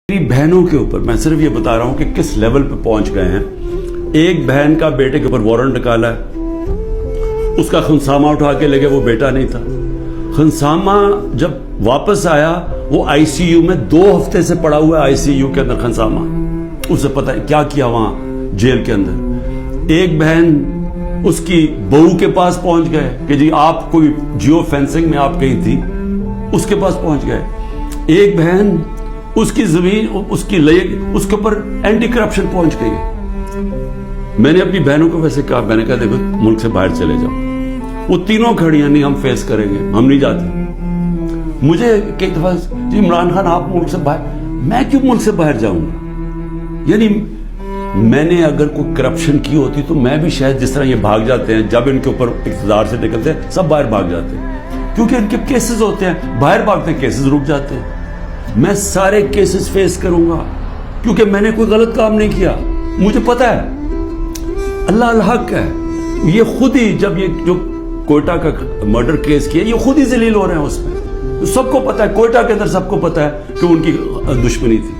میری بہنوں کے اوپر میں صرف یہ بتا رہا ہوں کہ کس لیول پہ پہنچ گئے ہیں. ایک بہن کا بیٹے کے اوپر وارنٹ نکالا ہے, اس کا خنسامہ اٹھا کے لے گئے, وہ بیٹا نہیں تھا. خنسامہ جب واپس آیا وہ آئی سی یو میں 2 ہفتے سے پڑا ہوا ہے, آئی سی یو کے اندر خنسامہ. اسے پتہ ہے کیا کیا وہاں جیل کے اندر. ایک بہن اس کی بہو کے پاس پہنچ گئے کہ جی آپ کوئی جیو فینسنگ میں آپ کہیں تھی, اس کے پاس پہنچ گئے. ایک بہن اس کی زمین اس کے اوپر اینٹی کرپشن پہنچ گئی ہے. میں نے اپنی بہنوں کو ویسے کہا, میں نے کہا دیکھو ملک سے باہر چلے جاؤ. وہ تینوں کھڑیاں نہیں, ہم فیس کریں گے, ہم نہیں جاتے. مجھے کئی دفعہ جی عمران خان آپ ملک سے باہر, میں کیوں ملک سے باہر جاؤں گا؟ یعنی میں نے اگر کوئی کرپشن کی ہوتی تو میں بھی شاید جس طرح یہ بھاگ جاتے ہیں, جب ان کے اوپر اقتدار سے نکلتے ہیں سب باہر بھاگ جاتے ہیں کیونکہ ان کے کیسز ہوتے ہیں, باہر بھاگتے ہیں کیسز رک جاتے ہیں. میں سارے کیسز فیس کروں گا کیونکہ میں نے کوئی غلط کام نہیں کیا. مجھے پتا ہے اللہ الحق ہے. یہ خود ہی جب یہ جو کوئٹہ کا مرڈر کیس کیا, یہ خود ہی ذلیل ہو رہے ہیں اس میں. سب کو پتا ہے, کوئٹہ کے اندر سب کو پتا ہے کہ ان کی دشمنی تھی.